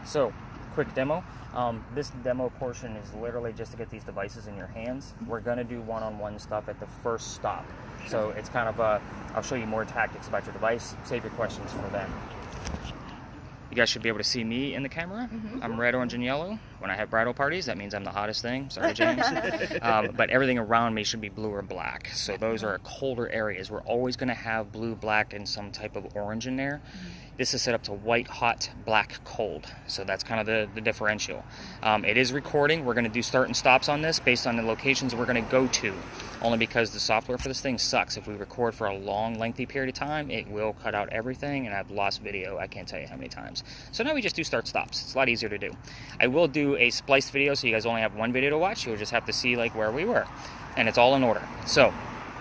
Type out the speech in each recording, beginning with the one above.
So, quick demo. This demo portion is literally just to get these devices in your hands. We're going to do one-on-one stuff at the first stop. So it's kind of I'll show you more tactics about your device. Save your questions for them. You guys should be able to see me in the camera. I'm red, orange, and yellow. When I have bridal parties, that means I'm the hottest thing. Sorry, James. But everything around me should be blue or black. So those are colder areas. We're always going to have blue, black, and some type of orange in there. This is set up to white, hot, black, cold. So that's kind of the differential. It is recording. We're going to do start and stops on this based on the locations we're going to go to. Only because the software for this thing sucks. If we record for a long, lengthy period of time, it will cut out everything, and I've lost video. I can't tell you how many times. So now we just do start stops. It's a lot easier to do. I will do a spliced video, so you guys only have one video to watch. You'll just have to see like where we were, and it's all in order. So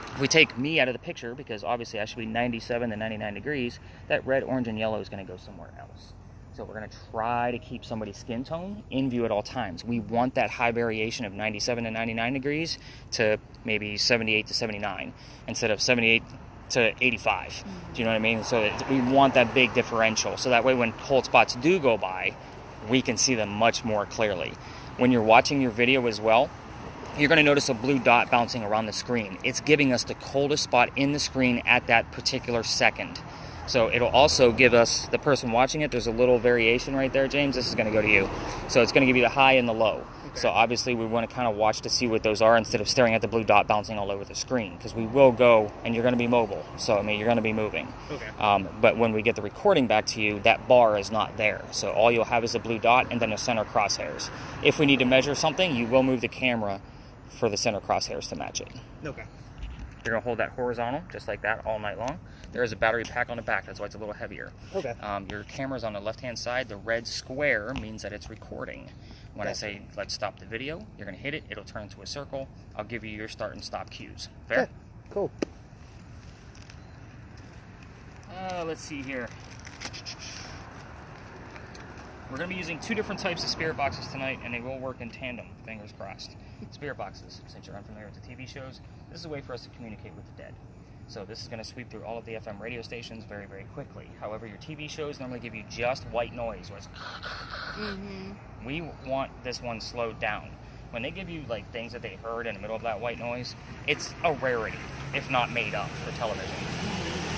if we take me out of the picture, because obviously I should be 97 to 99 degrees, that red, orange, and yellow is going to go somewhere else. So we're going to try to keep somebody's skin tone in view at all times. We want that high variation of 97 to 99 degrees to maybe 78 to 79 instead of 78 to 85. Do you know what I mean? So we want that big differential. So that way when cold spots do go by, we can see them much more clearly. When you're watching your video as well, you're going to notice a blue dot bouncing around the screen. It's giving us the coldest spot in the screen at that particular second. So it'll also give us, the person watching it, there's a little variation right there, James. This is going to go to you. So it's going to give you the high and the low. Okay. So obviously we want to kind of watch to see what those are instead of staring at the blue dot bouncing all over the screen, because we will go, and you're going to be mobile. So, I mean, you're going to be moving. Okay. But when we get the recording back to you, that bar is not there. So all you'll have is a blue dot and then the center crosshairs. If we need to measure something, you will move the camera for the center crosshairs to match it. Okay. You're going to hold that horizontal, just like that, all night long. There is a battery pack on the back. That's why it's a little heavier. Okay. Your camera's on the left-hand side. The red square means that it's recording. When I say, let's stop the video, you're going to hit it. It'll turn into a circle. I'll give you your start and stop cues. Fair? Okay. Cool. Let's see here. We're going to be using two different types of spirit boxes tonight, and they will work in tandem, fingers crossed. Spirit boxes, since you're unfamiliar with the TV shows, this is a way for us to communicate with the dead. So this is going to sweep through all of the FM radio stations very, very quickly. However, your TV shows normally give you just white noise, where it's We want this one slowed down. When they give you like things that they heard in the middle of that white noise, it's a rarity, if not made up for television.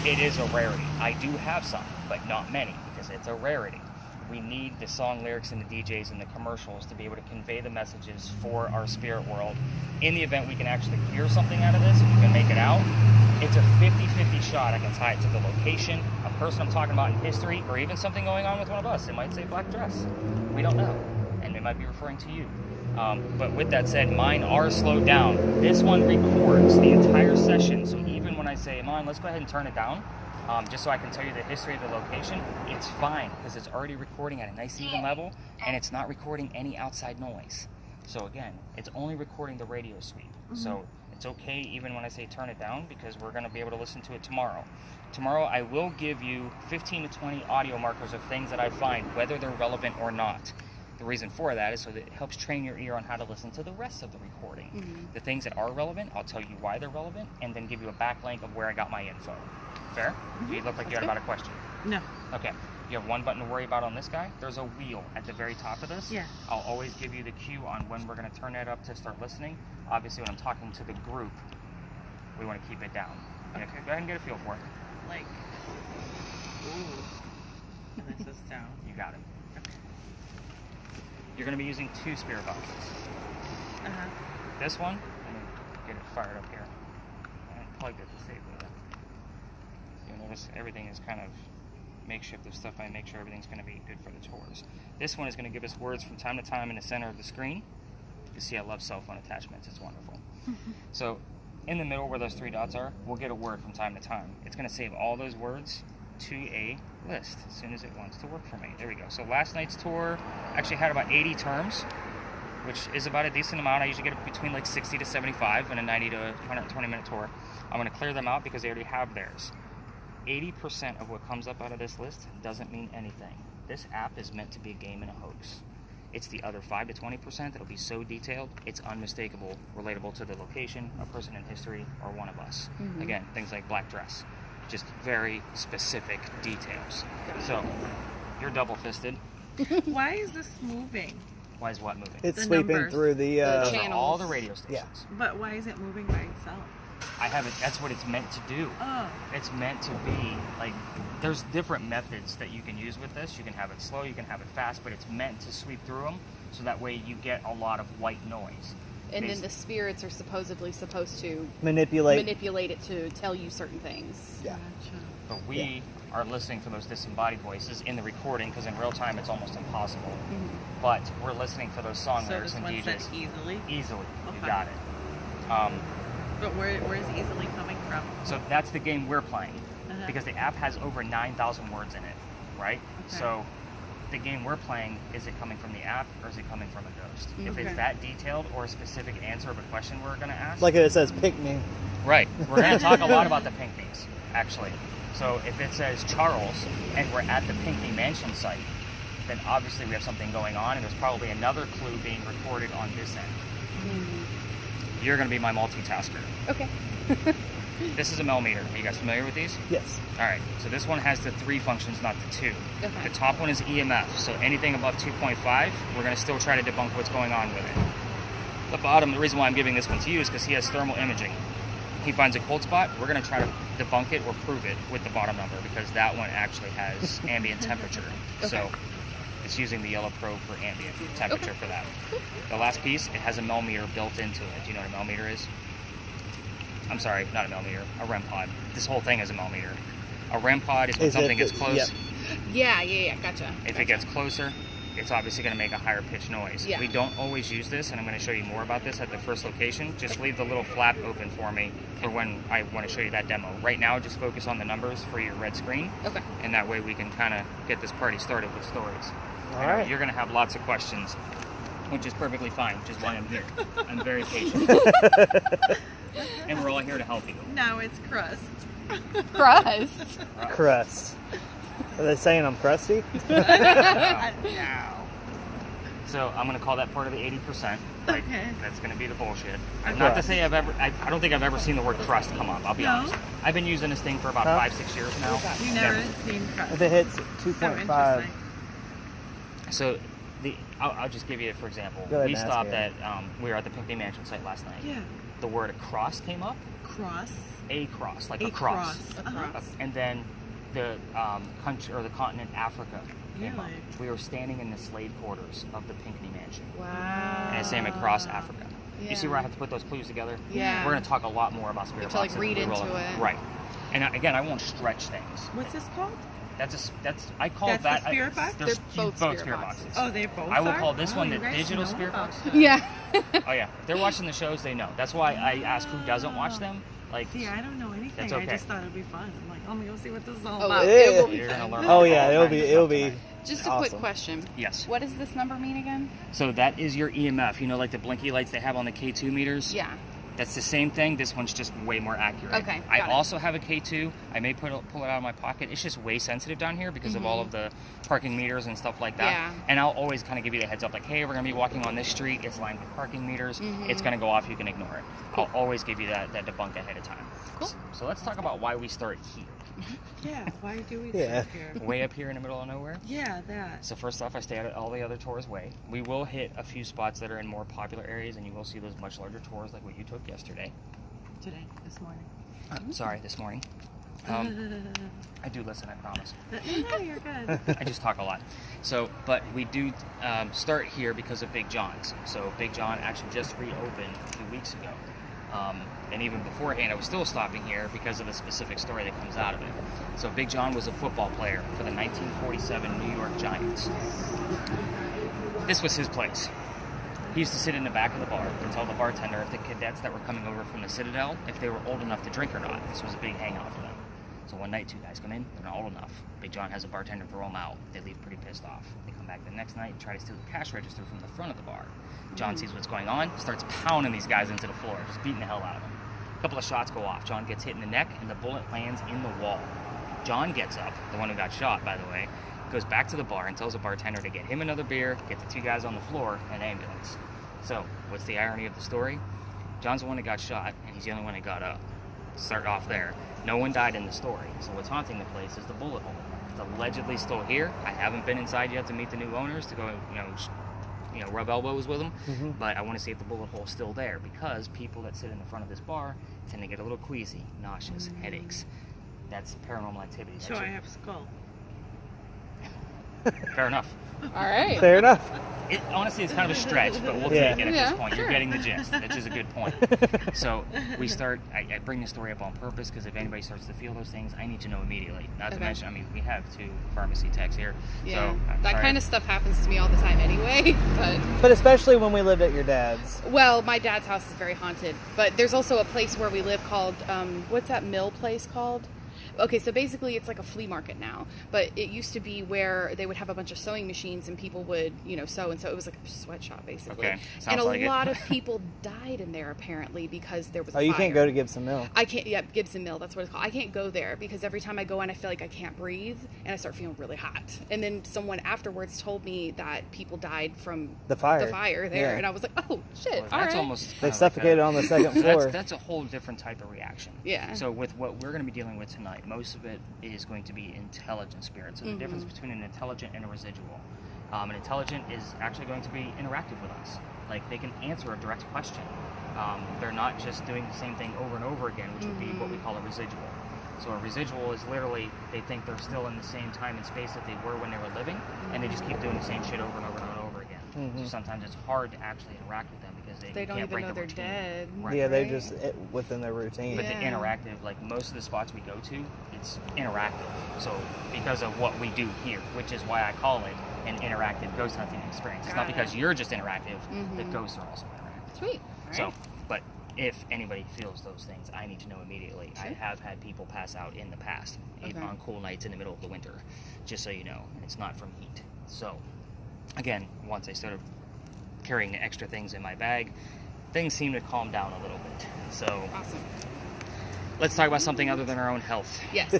It is a rarity. I do have some, but not many, because it's a rarity. We need the song lyrics and the DJs and the commercials to be able to convey the messages for our spirit world. In the event we can actually hear something out of this, if you can make it out, it's a 50-50 shot. I can tie it to the location, a person I'm talking about in history, or even something going on with one of us. It might say black dress. We don't know. And it might be referring to you. But with that said, mine are slowed down. This one records the entire session. So even when I say, EMAN, let's go ahead and turn it down, just so I can tell you the history of the location, it's fine because it's already recording at a nice even level, and it's not recording any outside noise. So again, it's only recording the radio sweep. So it's okay even when I say turn it down, because we're going to be able to listen to it tomorrow. Tomorrow I will give you 15 to 20 audio markers of things that I find, whether they're relevant or not. The reason for that is so that it helps train your ear on how to listen to the rest of the recording. The things that are relevant, I'll tell you why they're relevant, and then give you a backlink of where I got my info. Fair? You look like you had about a question. No. Okay. You have one button to worry about on this guy. There's a wheel at the very top of this. Yeah. I'll always give you the cue on when we're going to turn that up to start listening. Obviously, when I'm talking to the group, we want to keep it down. Okay. Go ahead and get a feel for it. Like, ooh. And this is down. You got it. You're going to be using two spirit boxes. This one, let me get it fired up here. And plugged it to save it. You'll notice everything is kind of makeshift of stuff. I make sure everything's going to be good for the tours. This one is going to give us words from time to time in the center of the screen. You see I love cell phone attachments. It's wonderful. So in the middle where those three dots are, we'll get a word from time to time. It's going to save all those words to a list as soon as it wants to work for me. There we go. So last night's tour actually had about 80 terms, which is about a decent amount. I usually get between like 60 to 75 in a 90 to 120 minute tour. I'm going to clear them out because they already have theirs. 80% of what comes up out of this list doesn't mean anything. This app is meant to be a game and a hoax. It's the other 5 to 20% that'll be so detailed, it's unmistakable, relatable to the location, a person in history, or one of us. Again, things like black dress. Just very specific details. So, you're double-fisted. Why is this moving? Why is what moving? It's The sweeping numbers. through the. Those are channels. all the radio stations. But why is it moving by itself? I haven't. That's what it's meant to do. Oh. It's meant to be like. There's different methods that you can use with this. You can have it slow. You can have it fast. But it's meant to sweep through them, so that way you get a lot of white noise. And then the spirits are supposed to manipulate it to tell you certain things. Yeah. Gotcha. But we are listening for those disembodied voices in the recording because in real time it's almost impossible. Mm-hmm. But we're listening for those song So lyrics this and one said DJs. easily? Easily. Okay. You got it. But where's easily coming from? So that's the game we're playing Uh-huh. because the app has over 9,000 words in it, right? Okay. So the game we're playing, is it coming from the app or is it coming from a ghost? If Okay. it's that detailed or a specific answer of a question we're going to ask. like it says pick me. Right. We're going to talk a lot about the Pinckneys, actually. So if it says Charles and we're at the Pinckney Mansion site, then obviously we have something going on and there's probably another clue being recorded on this end. You're going to be my multitasker. Okay. This is a millimeter. Are you guys familiar with these? Yes. All right. So this one has the 3 functions, not the 2. Okay. The top one is EMF. So anything above 2.5, we're going to still try to debunk what's going on with it. The bottom, the reason why I'm giving this one to you is because he has thermal imaging. He finds a cold spot, we're going to try to debunk it or prove it with the bottom number because that one actually has ambient temperature. Okay. So it's using the yellow probe for ambient temperature for that. The last piece, it has a millimeter built into it. Do you know what a millimeter is? I'm sorry, not a millimeter, a REM pod. This whole thing is a millimeter. A REM pod is when something gets close. Yeah, gotcha. If it gets closer, it's obviously going to make a higher pitch noise. Yeah. We don't always use this, and I'm going to show you more about this at the first location. Just leave the little flap open for me for when I want to show you that demo. Right now, just focus on the numbers for your red screen. Okay. And that way we can kind of get this party started with stories. All I know right. You're going to have lots of questions, which is perfectly fine, which is why I'm here. I'm very patient. And we're all here to help you. Now it's crust. Crust. Crust. Are they saying I'm crusty? No. So I'm going to call that part of the 80%. Right? Okay. That's going to be the bullshit. Okay. Not to say I don't think I've ever seen the word crust come up. I'll be No? honest. I've been using this thing for about Huh? 5-6 years now. You never Never. seen crust. If it hits So 2.5, interesting. So I'll just give you for example. Go ahead We and ask stopped it. at we were at the Pinckney Mansion site last night. Yeah. The word cross came up. Cross. A cross, like a A cross. cross. Uh-huh. And then the country or the continent Africa came up. Really? We were standing in the slave quarters of the Pinckney Mansion. Wow. And it's saying across Africa. You see Yeah. where I have to put those clues together? Yeah. We're going to talk a lot more about spirit have to, like, boxes. read as we roll into along. it. Right. And again, I won't stretch things. What's this called? I call That's that the spirit box? There's They're both spirit spirit boxes. boxes. Oh, they both I will are? call this one you the guys digital know spirit about box. that. Yeah. Oh yeah, if they're watching the shows, they know. That's why I ask who doesn't watch them. Like, See, I don't know anything. That's I okay. just thought it'd be fun. I'm like, let me go see what this is all Oh, about. it will be you're gonna fun. learn. oh yeah, all it'll kinds be of it'll stuff be. tonight. Just a Awesome. quick question. Yes. What does this number mean again? So that is your EMF. You know, like the blinky lights they have on the K2 meters. Yeah. That's the same thing. This one's just way more accurate. Okay, I got it. also have a K2. I may pull it out of my pocket. It's just way sensitive down here because of all of the parking meters and stuff like that. Yeah. And I'll always kind of give you the heads up, like, hey, we're going to be walking on this street. It's lined with parking meters. It's going to go off. You can ignore it. Cool. I'll always give you that debunk ahead of time. Cool. So let's talk about why we start here. Yeah, why do we Yeah. sit here? Way up here in the middle of nowhere. Yeah, that. So first off, I stay out of all the other tours way. We will hit a few spots that are in more popular areas, and you will see those much larger tours like what you took yesterday. Today, this morning. Sorry, this morning. I do listen, I promise. No, you're good. I just talk a lot. So, but we do start here because of Big John's. So Big John actually just reopened a few weeks ago. And even beforehand, I was still stopping here because of a specific story that comes out of it. So Big John was a football player for the 1947 New York Giants. This was his place. He used to sit in the back of the bar and tell the bartender if the cadets that were coming over from the Citadel, if they were old enough to drink or not. This was a big hangout for them. So one night, 2 guys come in, they're not old enough. Big John has a bartender throw them out. They leave pretty pissed off. They come back the next night and try to steal the cash register from the front of the bar. John sees what's going on, starts pounding these guys into the floor, just beating the hell out of them. A couple of shots go off. John gets hit in the neck, and the bullet lands in the wall. John gets up, the one who got shot, by the way, goes back to the bar and tells the bartender to get him another beer, get the 2 guys on the floor, and an ambulance. So, what's the irony of the story? John's the one that got shot, and he's the only one that got up. Start off there. No one died in the story. So what's haunting the place is the bullet hole. It's allegedly still here. I haven't been inside yet to meet the new owners to go, rub elbows with them. Mm-hmm. But I want to see if the bullet hole's still there, because people that sit in the front of this bar tend to get a little queasy, nauseous, headaches. That's paranormal activity. So I have a skull. Fair enough. All right. Fair enough. Honestly, it's kind of a stretch, but we'll Yeah. take it at Yeah, this point. sure. You're getting the gist, which is a good point. So we start, I bring the story up on purpose, because if anybody starts to feel those things, I need to know immediately. Not to Okay. mention, I mean, we have 2 pharmacy techs here. Yeah. So, I'm That sorry. kind of stuff happens to me all the time anyway. But especially when we lived at your dad's. Well, my dad's house is very haunted. But there's also a place where we live called, what's that mill place called? Okay, so basically it's like a flea market now, but it used to be where they would have a bunch of sewing machines and people would, sew, and so it was like a sweatshop basically. Okay, and sounds a like it. lot of people died in there apparently because there was a Oh, you fire. can't go to Gibson Mill. I can't, yeah, Gibson Mill, that's what it's called. I can't go there because every time I go in, I feel like I can't breathe and I start feeling really hot. And then someone afterwards told me that people died from The fire. there, Yeah. and I was like, oh shit, Well, all that's right. almost They kinda like suffocated on the second floor. That's a whole different type of reaction. Yeah. So with what we're going to be dealing with tonight, most of it is going to be intelligent spirits. So the difference between an intelligent and a residual. An intelligent is actually going to be interactive with us. Like, they can answer a direct question. They're not just doing the same thing over and over again, which would be what we call a residual. So a residual is literally, they think they're still in the same time and space that they were when they were living, and they just keep doing the same shit over and over and over again. So sometimes it's hard to actually interact with them because They you don't can't even break know the they're routine. dead. Right. Yeah, they Right. just within their routine. But the Yeah. interactive, like most of the spots we go to, it's interactive. So because of what we do here, which is why I call it an interactive ghost hunting experience. It's not Got it. because you're just interactive, the ghosts are also interactive. Sweet. All So, right. but if anybody feels those things, I need to know immediately. I Sure. have had people pass out in the past Okay. on cool nights in the middle of the winter, just so you know. It's not from heat. So, again, once I started carrying extra things in my bag, things seem to calm down a little bit. So, Awesome. let's talk about something other than our own health. Yes.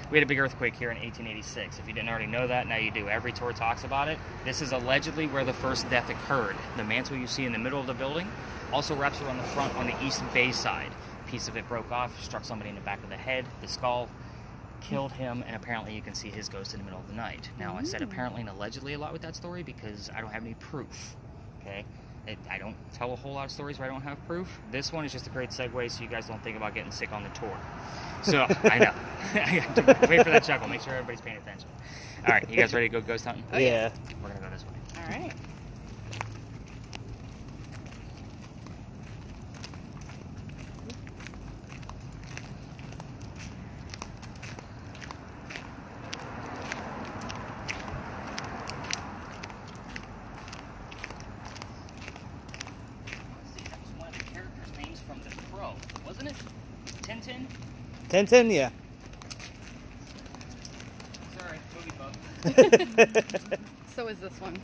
We had a big earthquake here in 1886. If you didn't already know that, now you do. Every tour talks about it. This is allegedly where the first death occurred. The mantle you see in the middle of the building also wraps around the front on the east bay side. A piece of it broke off, struck somebody in the back of the head, the skull, killed him, and apparently you can see his ghost in the middle of the night. Now, I said apparently and allegedly a lot with that story because I don't have any proof. Okay? I don't tell a whole lot of stories where I don't have proof. This one is just a great segue so you guys don't think about getting sick on the tour. So, I know. I have to wait for that chuckle. Make sure everybody's paying attention. All right, you guys ready to go ghost hunting? Oh, yeah. We're going to go this way. All right. See, that was one of the characters' names from The Crow, wasn't it? Tintin? 10-10, yeah. Sorry, movie bug. So is this one.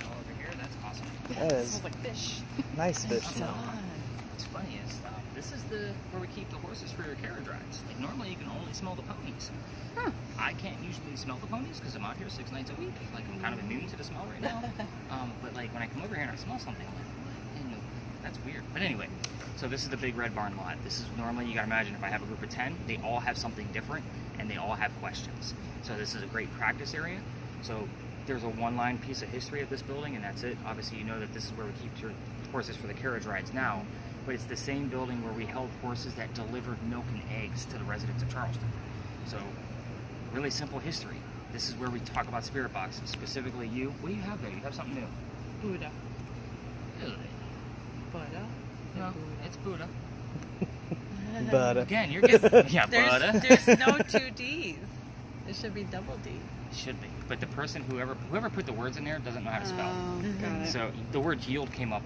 Over here, that's awesome. That It is smells like fish. nice fish smell. What's funny is this is where we keep the horses for your carriage rides. Like normally you can only smell the ponies. Huh. I can't usually smell the ponies because I'm out here 6 nights a week. Like I'm kind of immune to the smell right now. But like when I come over here and I smell something, I'm like, what in the... That's weird. But anyway, so this is the big red barn lot. This is normally, you gotta imagine if I have a group of 10, they all have something different and they all have questions. So this is a great practice area. So there's a one-line piece of history of this building and that's it. Obviously you know that this is where we keep your horses for the carriage rides now. But it's the same building where we held horses that delivered milk and eggs to the residents of Charleston. So, really simple history. This is where we talk about spirit boxes, specifically you. What do you have there? You have something new. Buddha. Really? Buddha. No, it's Buddha. But Again, you're getting... Yeah, Buddha. There's no 2 D's. It should be double D. It should be. But the person, whoever put the words in there doesn't know how to spell. Oh, got it. So, the word yield came up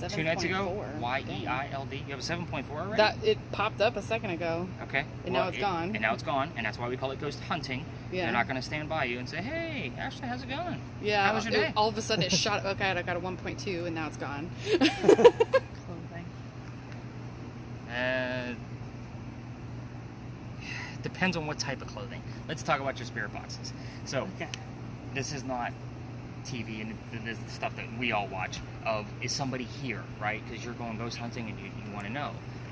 2 nights ago. 7.4. Y-E-I-L-D. You have a 7.4 already? That it popped up a second ago. Okay. And now it's gone. And now it's gone, and that's why we call it ghost hunting. Yeah. They're not going to stand by you and say, hey, Ashley, how's it going? Yeah. How was your day? All of a sudden it shot. Okay, I got a 1.2 and now it's gone. Clothing. Depends on what type of clothing. Let's talk about your spirit boxes. So, Okay. this is not TV and the stuff that we all watch of, is somebody here, right? Because you're going ghost hunting and you want to know.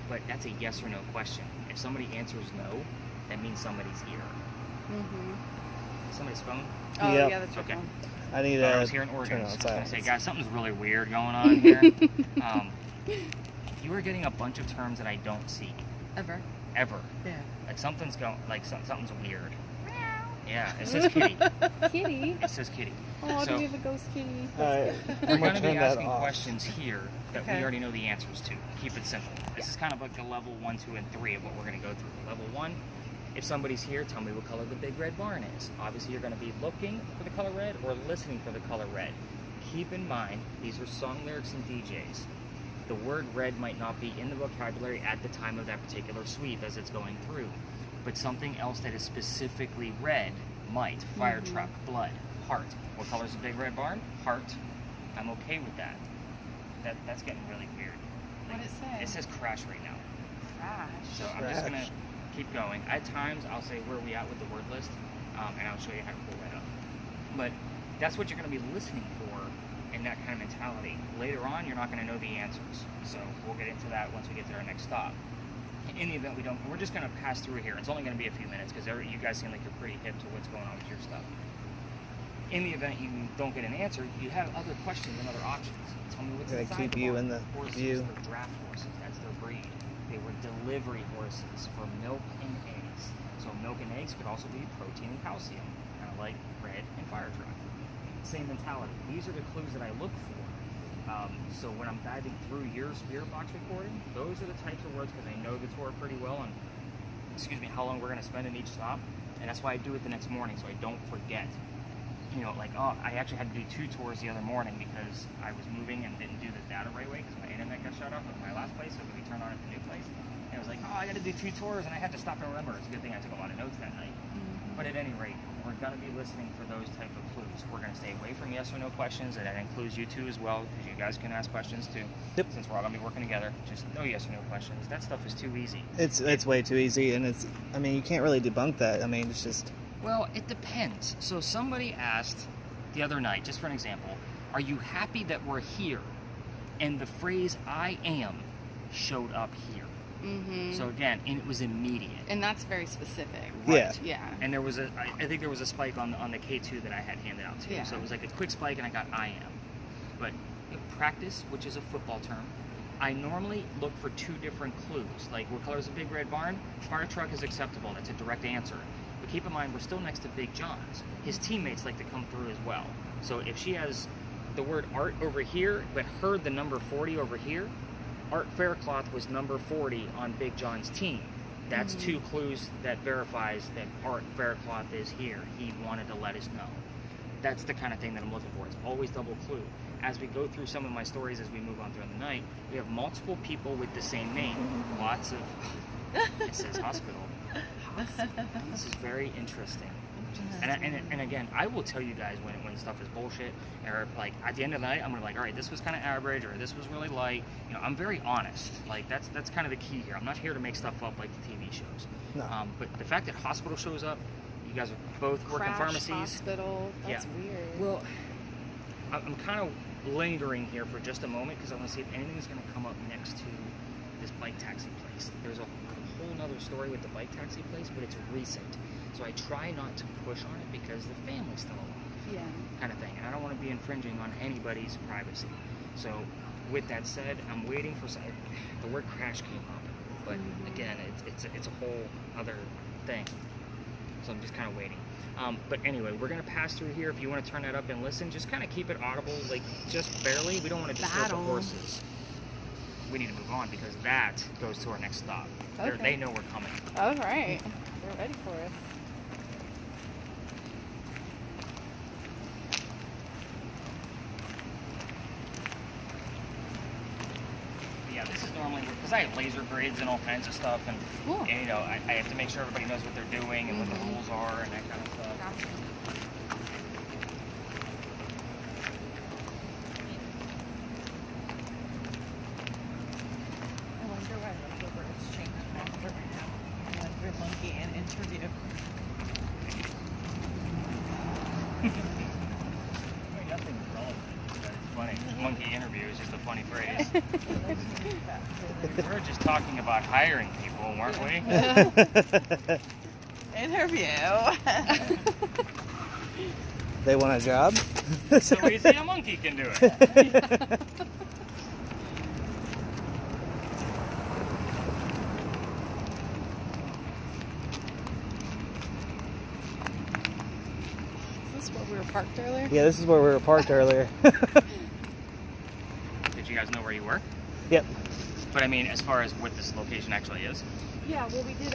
But that's a yes or no question. If somebody answers no, that means somebody's here. Somebody's phone? Oh, Yep. yeah, that's your Okay. phone. I need I to was here in Oregon. turn So I on was going to say, silence. guys, something's really weird going on here. You are getting a bunch of terms that I don't see Ever. ever. Yeah. Like something's something's weird. Yeah, it says kitty. Kitty. It says kitty. Oh, So- do we have a ghost kitty? We're Alright, I'm going gonna to be turn that asking off. questions here that we Okay. already know the answers to. Keep it simple. This is kind of like the level 1, 2, and 3 of what we're going to go through. Level 1, if somebody's here, tell me what color the big red barn is. Obviously, you're going to be looking for the color red or listening for the color red. Keep in mind, these are song lyrics and DJs. The word red might not be in the vocabulary at the time of that particular sweep as it's going through. But something else that is specifically red might. Fire truck, blood, heart. What color is the big red barn? Heart. I'm okay with that. That's getting really weird. What'd it say? It says crash right now. Crash. So I'm just going to Crash. keep going. At times, I'll say where are we at with the word list, and I'll show you how to pull that up. But that's what you're going to be listening for in that kind of mentality. Later on, you're not going to know the answers. So we'll get into that once we get to our next stop. In the event we don't, we're just going to pass through here. It's only going to be a few minutes because you guys seem like you're pretty hip to what's going on with your stuff. In the event you don't get an answer, you have other questions and other options. Tell me what's Gonna inside keep the you barn. in the Horses, view. They're draft horses. That's their breed. They were delivery horses for milk and eggs. So milk and eggs could also be protein and calcium, kind of like bread and fire truck. Same mentality. These are the clues that I look for. So when I'm diving through your spirit box recording, those are the types of words because I know the tour pretty well and how long we're going to spend in each stop. And that's why I do it the next morning so I don't forget. You know, like, oh, I actually had to do 2 tours the other morning because I was moving and didn't do the data right away because my internet got shut off at my last place, so we turned on at the new place. And I was like, oh, I got to do 2 tours, and I had to stop and remember. It's a good thing I took a lot of notes that night. But at any rate, we're going to be listening for those type of clues. We're going to stay away from yes or no questions, and that includes you two as well, because you guys can ask questions too. Yep. Since we're all going to be working together, just no yes or no questions. That stuff is too easy. It's way too easy, and you can't really debunk that. I mean, it's just Well, it depends. So somebody asked the other night, just for an example, are you happy that we're here? And the phrase I am showed up here. So again, and it was immediate. And that's very specific. Yeah. Yeah. And there was I think there was a spike on the K2 that I had handed out too. Yeah. So it was like a quick spike and I got I am. But practice, which is a football term, I normally look for 2 different clues. Like, what color is a big red barn? Fire truck is acceptable. That's a direct answer. But keep in mind, we're still next to Big John's. His teammates like to come through as well. So if she has the word art over here, but heard the number 40 over here, Art Faircloth was number 40 on Big John's team. That's 2 clues that verifies that Art Faircloth is here. He wanted to let us know. That's the kind of thing that I'm looking for. It's always double clue. As we go through some of my stories as we move on through the night, we have multiple people with the same name. Lots of... It says hospital. This is very interesting. And again, I will tell you guys when stuff is bullshit, or like at the end of the night, I'm gonna be like, all right, this was kind of average, or this was really light. You know, I'm very honest. Like that's kind of the key here. I'm not here to make stuff up like the TV shows. No. But the fact that hospital shows up, you guys are both work in Crash pharmacies. hospital. That's weird. Well, I'm kind of lingering here for just a moment because I want to see if anything's going to come up next to this bike taxi place. There's a whole nother story with the bike taxi place, but it's recent. So I try not to push on it because the family's still alive. Yeah. Kind of thing. And I don't want to be infringing on anybody's privacy. So with that said, I'm waiting for some... The word crash came up. But again, it's a whole other thing. So I'm just kind of waiting. But anyway, we're going to pass through here. If you want to turn that up and listen, just kind of keep it audible, like just barely. We don't want to disturb the horses. We need to move on because that goes to our next stop. Okay. They know we're coming. All right. They're ready for us. Yeah, this is normally because I have laser grids and all kinds of stuff, and, Cool. and you know, I have to make sure everybody knows what they're doing and what the rules are and that kind of stuff. Gotcha. I wonder why the birds change faster now. Like your monkey and interview. We got were just talking about hiring people, weren't we? Interview. They want a job? So easy a monkey can do it. Is this where we were parked earlier? Yeah, this is where we were parked earlier. Did you guys know where you were? Yep. But I mean, as far as what this location actually is. Yeah, well, we did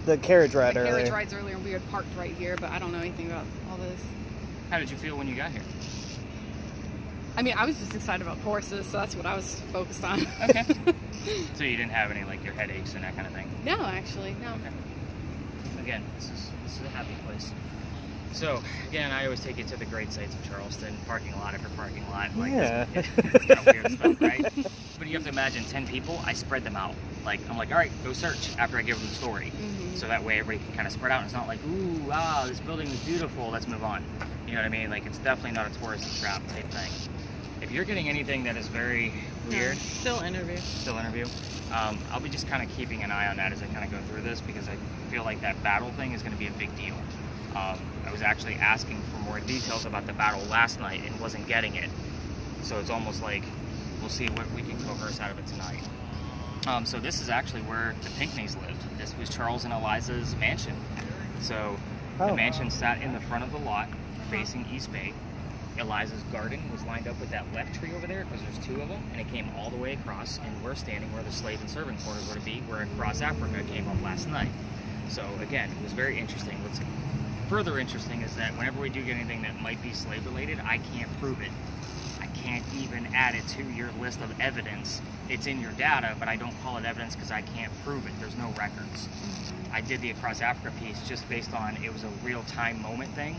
The carriage ride the earlier. carriage rides earlier, and we had parked right here, but I don't know anything about all this. How did you feel when you got here? I mean, I was just excited about horses, so that's what I was focused on. Okay. So you didn't have any, like, your headaches and that kind of thing? No, actually, no. Okay. Again, this is a happy place. So, again, I always take you to the great sights of Charleston, parking lot after parking lot. Like, Yeah. It's kind of weird stuff, right? But you have to imagine 10 people, I spread them out. Like, I'm like, all right, go search after I give them the story. Mm-hmm. So that way everybody can kind of spread out. And it's not like, ooh, wow, this building is beautiful, let's move on. You know what I mean? Like, it's definitely not a tourist trap type thing. If you're getting anything that is very weird, Still interview. I'll be just kind of keeping an eye on that as I kind of go through this, because I feel like that battle thing is going to be a big deal. I was actually asking for more details about the battle last night and wasn't getting it. So it's almost like we'll see what we can coerce out of it tonight. So this is actually where the Pinckneys lived. This was Charles and Eliza's mansion. So the mansion sat in the front of the lot facing East Bay. Eliza's garden was lined up with that left tree over there, because there's two of them, and it came all the way across, and we're standing where the slave and servant quarters were to be, where Across Africa came up last night. So again, it was very interesting. What's further interesting is that whenever we do get anything that might be slave related, I can't prove it. I can't even add it to your list of evidence. It's in your data, but I don't call it evidence because I can't prove it. There's no records. I did the Across Africa piece just based on it was a real-time moment thing.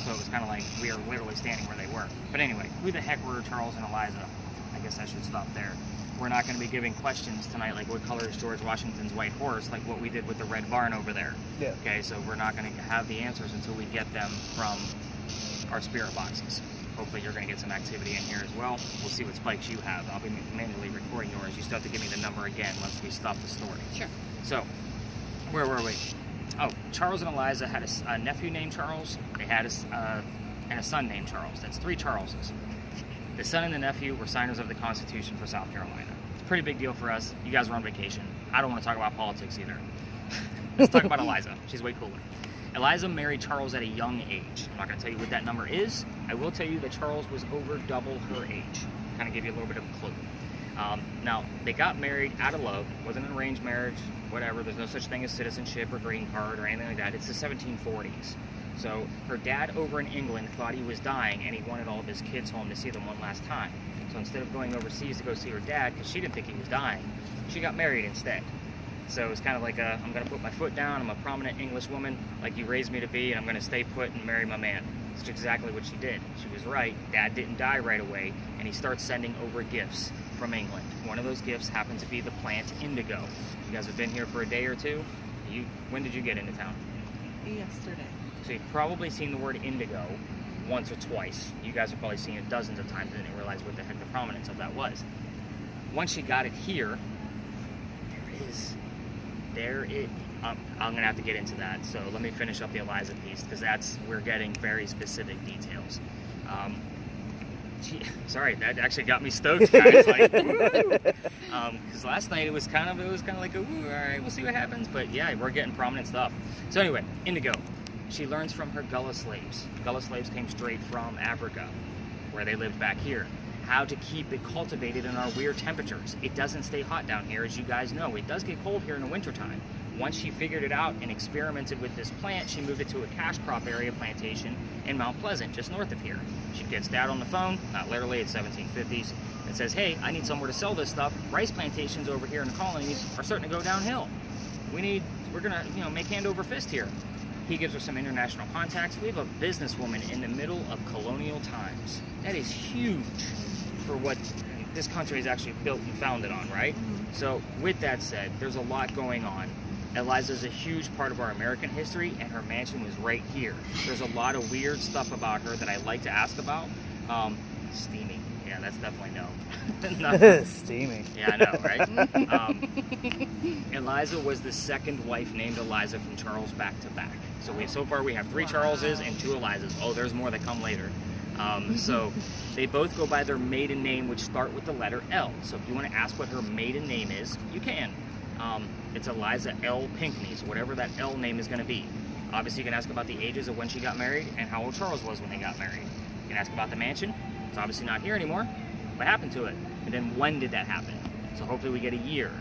So it was kind of like we are literally standing where they were. But anyway, who the heck were Charles and Eliza? I guess I should stop there. We're not going to be giving questions tonight like what color is George Washington's white horse, like what we did with the red barn over there. Yeah. Okay, so we're not going to have the answers until we get them from our spirit boxes. Hopefully you're going to get some activity in here as well. We'll see what spikes you have. I'll be manually recording yours. You still have to give me the number again once we stop the story. Sure. So, where were we? Oh, Charles and Eliza had a nephew named Charles. They had and a son named Charles. That's 3 Charleses. The son and the nephew were signers of the Constitution for South Carolina. It's a pretty big deal for us. You guys were on vacation. I don't want to talk about politics either. Let's talk about Eliza. She's way cooler. Eliza married Charles at a young age. I'm not going to tell you what that number is. I will tell you that Charles was over double her age. Kind of give you a little bit of a clue. Now, they got married out of love. It wasn't an arranged marriage, whatever. There's no such thing as citizenship or green card or anything like that. It's the 1740s. So her dad over in England thought he was dying, and he wanted all of his kids home to see them one last time. So instead of going overseas to go see her dad, because she didn't think he was dying, she got married instead. So it was kind of like I'm going to put my foot down. I'm a prominent English woman, like you raised me to be, and I'm going to stay put and marry my man. That's exactly what she did. She was right. Dad didn't die right away, and he starts sending over gifts from England. One of those gifts happened to be the plant indigo. You guys have been here for a day or two. When did you get into town? Yesterday. So you've probably seen the word indigo once or twice. You guys have probably seen it dozens of times and didn't realize what the heck the prominence of that was. Once she got it here, I'm going to have to get into that. So let me finish up the Eliza piece, because we're getting very specific details. Sorry, that actually got me stoked, guys. Like, woo! Because last night it was kind of like a woo, all right, we'll see what happens. But yeah, we're getting prominent stuff. So anyway, indigo. She learns from her Gullah slaves. Gullah slaves came straight from Africa, where they lived back here. How to keep it cultivated in our weird temperatures. It doesn't stay hot down here, as you guys know. It does get cold here in the wintertime. Once she figured it out and experimented with this plant, she moved it to a cash crop area plantation in Mount Pleasant, just north of here. She gets Dad on the phone, not literally, it's 1750s, and says, hey, I need somewhere to sell this stuff. Rice plantations over here in the colonies are starting to go downhill. We're gonna, make hand over fist here. He gives her some international contacts. We have a businesswoman in the middle of colonial times. That is huge for what this country is actually built and founded on, right? So with that said, there's a lot going on. Eliza's a huge part of our American history, and her mansion was right here. There's a lot of weird stuff about her that I like to ask about. Steamy. Yeah, that's definitely no. Nothing. Steamy. Yeah, I know, right? Eliza was the second wife named Eliza from Charles back to back. So far we have 3 Charleses and 2 Elizas. Oh, there's more that come later. So they both go by their maiden name, which start with the letter L. So if you want to ask what her maiden name is, you can. It's Eliza L. Pinckney, so whatever that L name is going to be. Obviously, you can ask about the ages of when she got married and how old Charles was when they got married. You can ask about the mansion. It's obviously not here anymore. What happened to it? And then when did that happen? So hopefully we get a year.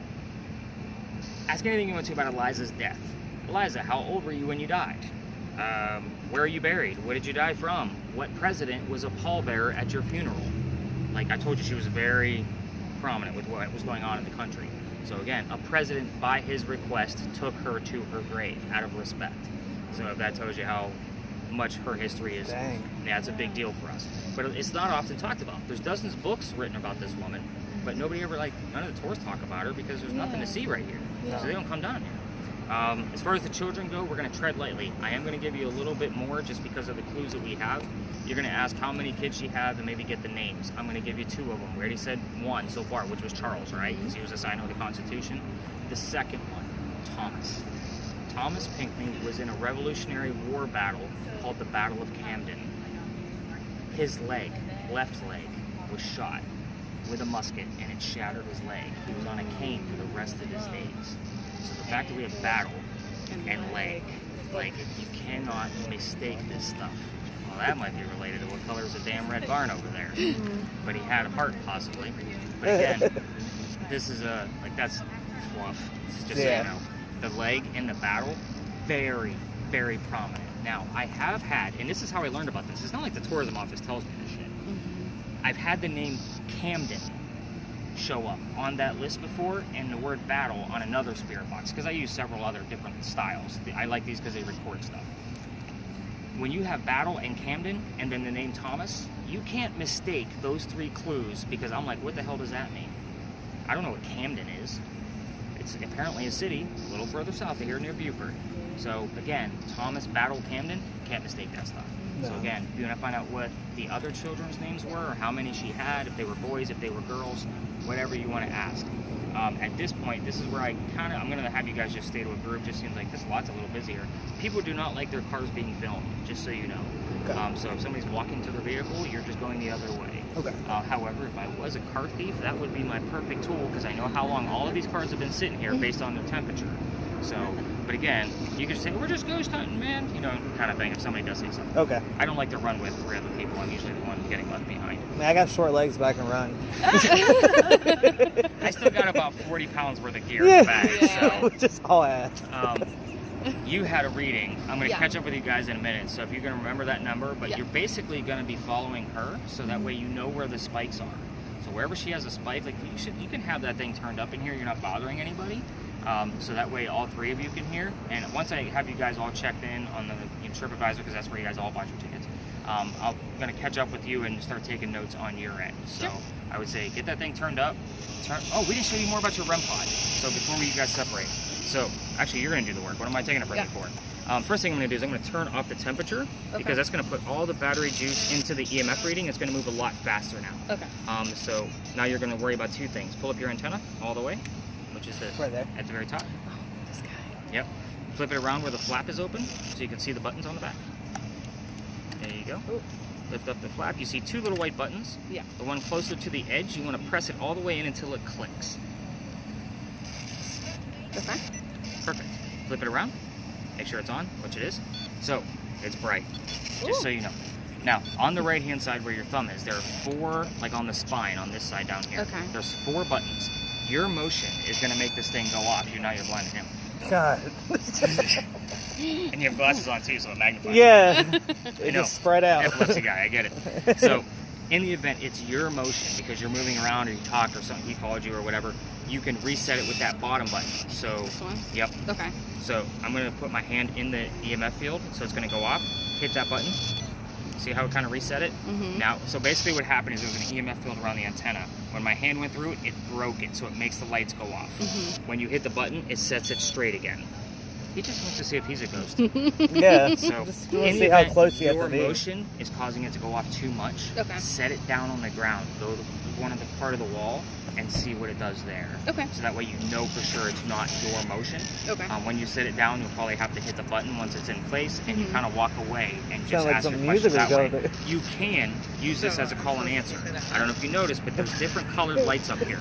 Ask anything you want to about Eliza's death. Eliza, how old were you when you died? Where are you buried? What did you die from? What president was a pallbearer at your funeral? Like I told you, she was very prominent with what was going on in the country. So again, a president, by his request, took her to her grave out of respect. So if that tells you how much her history is, Dang. yeah, it's a big deal for us. But it's not often talked about. There's dozens of books written about this woman, but nobody ever, none of the tourists talk about her because there's nothing to see right here. Yeah. So they don't come down here. As far as the children go, we're going to tread lightly. I am going to give you a little bit more just because of the clues that we have. You're going to ask how many kids she had and maybe get the names. I'm going to give you 2 of them. We already said 1 so far, which was Charles, right? Because he was a signer of the Constitution. The second one, Thomas. Thomas Pinckney was in a Revolutionary War battle called the Battle of Camden. His leg, left leg, was shot with a musket and it shattered his leg. He was on a cane for the rest of his days. So the fact that we have battle and leg, you cannot mistake this stuff. Well, that might be related to what color is the damn red barn over there. But he had a heart, possibly. But again, this is that's fluff. Just so you know. The leg in the battle, very, very prominent. Now, I have had, and this is how I learned about this. It's not like the tourism office tells me this shit. I've had the name Camden show up on that list before and the word battle on another spirit box because I use several other different styles. I like these because they record stuff. When you have battle and Camden and then the name Thomas, you can't mistake those 3 clues because I'm like, what the hell does that mean? I don't know what Camden is. It's apparently a city a little further south of here near Beaufort. So again, Thomas, battle, Camden, can't mistake that stuff. No. So again, if you want to find out what the other children's names were or how many she had, if they were boys, if they were girls, whatever you want to ask. At this point, this is where I'm going to have you guys just stay to a group. Just seems like this lot's a little busier. People do not like their cars being filmed, just so you know. Okay. So if somebody's walking to their vehicle, you're just going the other way. Okay. However, if I was a car thief, that would be my perfect tool because I know how long all of these cars have been sitting here based on their temperature. So, but again, you could say, we're just ghost hunting, man, kind of thing if somebody does say something. Okay. I don't like to run with 3 other people. I'm usually the one getting left behind. I mean, I got short legs, but I can run. I still got about 40 pounds worth of gear in the bag, so. Just all ass. You had a reading. I'm going to catch up with you guys in a minute, so if you're going to remember that number, but you're basically going to be following her, so that way you know where the spikes are. So wherever she has a spike, you can have that thing turned up in here. You're not bothering anybody. So that way all 3 of you can hear. And once I have you guys all checked in on the TripAdvisor, because that's where you guys all bought your tickets, I'm going to catch up with you and start taking notes on your end. So I would say get that thing turned up. We didn't show you more about your REM pod. So before you guys separate. So actually, you're going to do the work. What am I taking it from you for? First thing I'm going to do is I'm going to turn off the temperature because that's going to put all the battery juice into the EMF reading. It's going to move a lot faster now. Okay. So now you're going to worry about 2 things. Pull up your antenna all the way, which is Right there. at the very top. Oh, this guy. Yep. Flip it around where the flap is open so you can see the buttons on the back. There you go. Ooh. Lift up the flap. You see 2 little white buttons. Yeah. The one closer to the edge, you want to press it all the way in until it clicks. Okay. Perfect. Flip it around. Make sure it's on, which it is. So, it's bright, just so you know. Now, on the right-hand side where your thumb is, there are 4, on the spine, on this side down here. Okay. There's 4 buttons. Your motion is going to make this thing go off. Now you're blinding him. God. And you have glasses on, too, so it magnifies. Yeah. I know. Just spread out. Epilepsy guy, I get it. So, in the event it's your motion, because you're moving around or you talked or something, he called you or whatever, you can reset it with that bottom button. So, This one? Yep. Okay. So I'm going to put my hand in the EMF field, so it's going to go off. Hit that button. See how it kind of reset it? Now, so basically what happened is there was an EMF field around the antenna. When my hand went through it, it broke it, so it makes the lights go off. When you hit the button, it sets it straight again. He just wants to see if he's a ghost. Yeah. So, Just in want to the see how event close you have your to be. motion is causing it to go off too much, Okay. set it down on the ground. Go to one of the part of the wall and see what it does there. Okay. So that way you know for sure it's not your motion. Okay. When you set it down, you'll probably have to hit the button once it's in place, and you Mhm. kind of walk away and just Sound like ask your some questions music that was way. out there. You can use this as a call and answer. I don't know if you noticed, but there's different colored lights up here.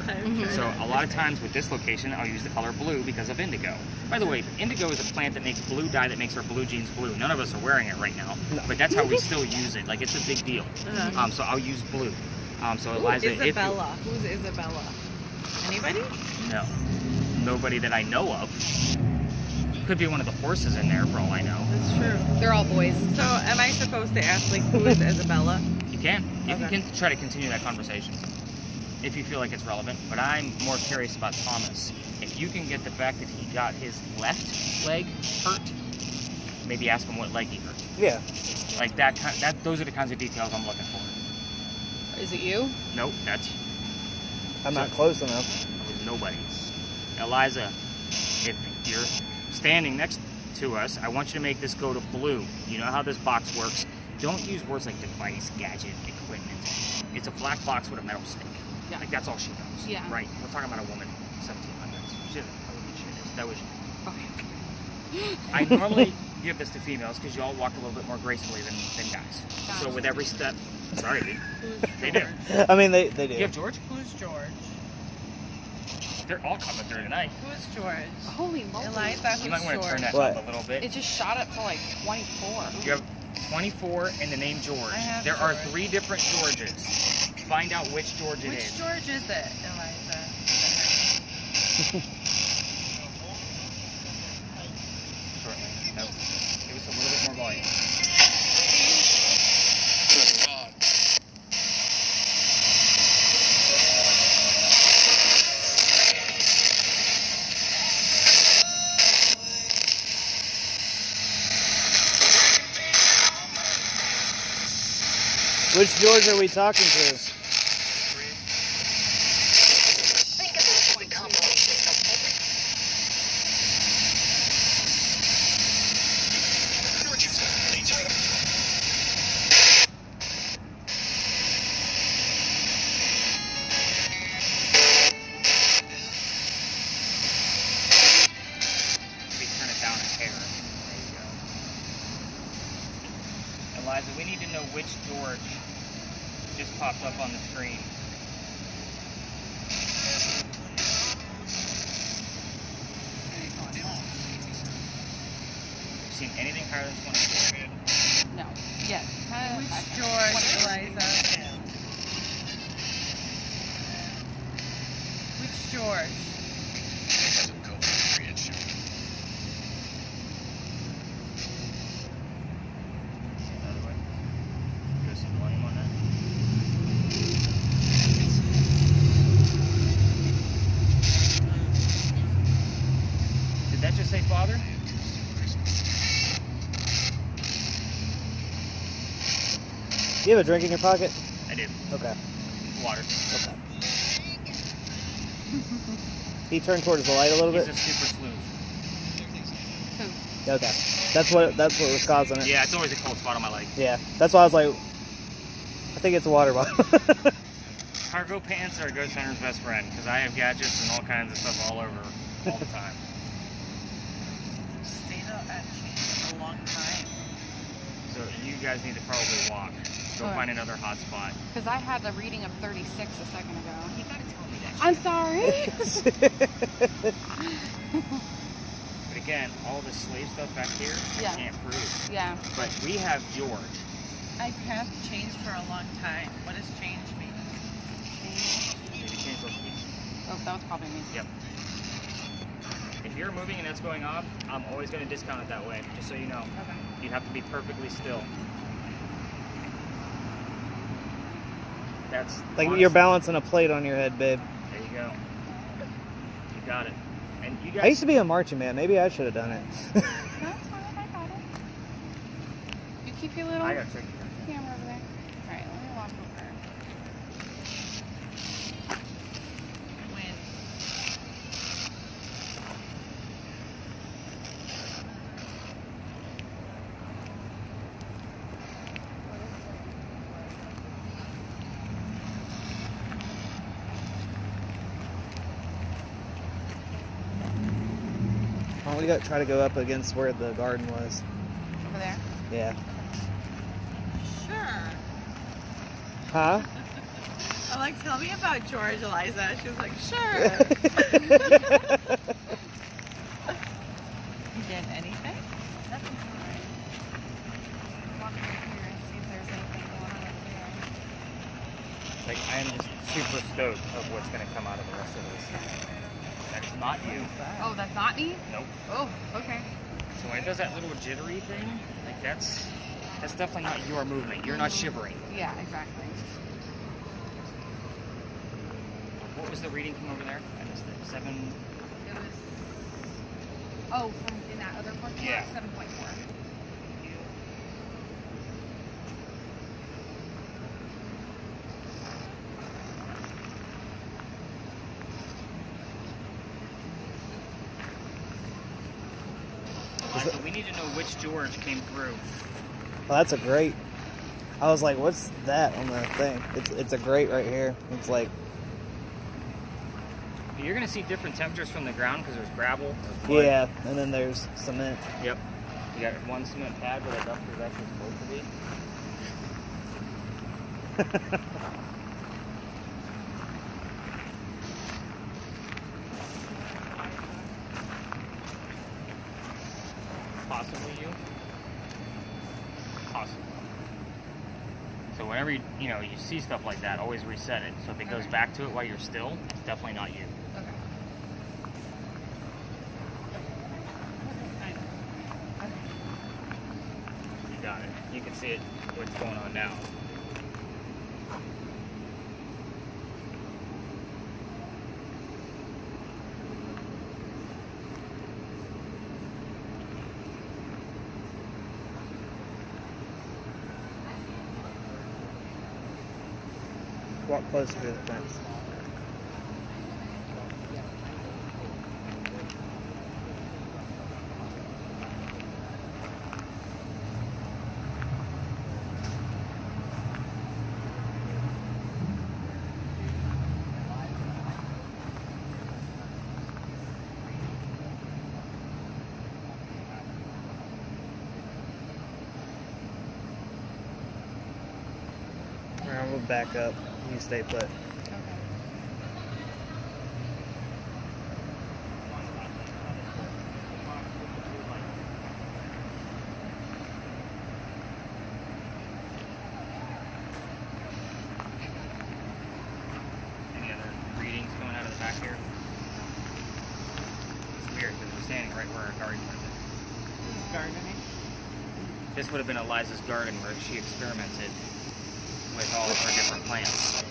So a lot of times with this location, I'll use the color blue because of indigo. By the way, indigo is a plant that makes blue dye that makes our blue jeans blue. None of us are wearing it right now, but that's how we still use it. Like, it's a big deal. So I'll use blue. So Eliza, Isabella. Who's Isabella? Anybody? No, nobody that I know of. Could be one of the horses in there for all I know. That's true. They're all boys. So, am I supposed to ask, like, who is Isabella? You can. You Okay. can try to continue that conversation if you feel like it's relevant. But I'm more curious about Thomas. If you can get the fact that he got his left leg hurt, maybe ask him what leg he hurt. Yeah. Like that. Those are the kinds of details I'm looking for. Is it you? Nope, that's I'm not close enough. that was nobody. Eliza, if you're standing next to us, I want you to make this go to blue. You know how this box works. Don't use words like device, gadget, equipment. It's a black box with a metal stick. Yeah. Like, that's all she knows. Yeah. Right? We're talking about a woman from 1700s. She doesn't know what shit is. That was you. Okay. I normally give this to females because y'all walk a little bit more gracefully than guys. So with every step, sorry, Who's they do. George? I mean, they do. You have George? Who's George? They're all coming through tonight. Who's George? Holy moly. Eliza, who's You might want to turn George? that What? up a little bit. It just shot up to like 24. You have 24 and the name George. I have There are George. 3 different Georges. Find out which George it Which is. George is it, Eliza? Shortly. Nope. Give us a little bit more volume. Which George are we talking to? Maybe turn it down a hair. There you go. Eliza, we need to know which George just popped up on the screen. Have you seen anything higher than 24? No. Yeah. Which George, Eliza? Which George? Another way. Give us some volume on that. Did that just say father? Do you have a drink in your pocket? I do. Okay. Water. Okay. He turned towards the light a little He's bit. a super sleuth. Okay. That's what was causing it. Yeah, it's always a cold spot on my leg. Yeah. That's why I was like, I think it's a water bottle. Cargo pants are a ghost hunter's best friend because I have gadgets and all kinds of stuff all over all the time. Stayed out at Change a long time. So you guys need to probably walk. Go Alright. find another hot spot. Because I had a reading of 36 a second ago. You gotta tell me that. I'm sorry. But again, all the slave stuff back here, Yeah. I can't prove. Yeah. But we have George. I have Change for a long time. What does Change mean? Maybe change location. Oh, that was probably me. Yep. If you're moving and that's going off, I'm always going to discount it that way, just so you know. Okay. You'd have to be perfectly still. That's Like honestly- you're balancing a plate on your head, babe. There you go. You got it. And you I guys. used to be a marching man. Maybe I should have done it. That's fine. I got it. You keep your little I got tricky. camera over there. All right, let me walk over. When? don't we try to go up against where the garden was? Over there. Yeah. Sure. Huh? I'm like, tell me about George, Eliza. She was like, sure. You did anything? Nothing's fine. Walk over here and see if there's anything going on over there. Like, I am just super stoked of what's going to come out of the rest of this. That's not you. Oh, that's not me? Nope. Oh, okay. So when it does that little jittery thing, like that's definitely not your movement. You're not shivering. Yeah, exactly. What was the reading from over there? I missed it. 7. It was. Oh, from in that other parking lot? Yeah. 7.4. Eliza, we need to know which George came through. Well, that's a grate. I was like, what's that on the thing? It's a grate right here. It's like, You're going to see different temperatures from the ground because there's gravel. There's mud. yeah, and then there's cement. Yep. You got one cement pad where that dumpster is actually supposed to be. Possibly you. Possibly. So whenever you see stuff like that, always reset it. So if it goes Okay. back to it while you're still, it's definitely not you. Okay. You got it. You can see it. What's going on now? Walk closer to the fence. Alright, we'll back up. You stay put. Okay. Any other readings coming out of the back here? It's weird because we're standing right where our garden was. He's gardening. This would have been Eliza's garden where she experimented with all of her different plants.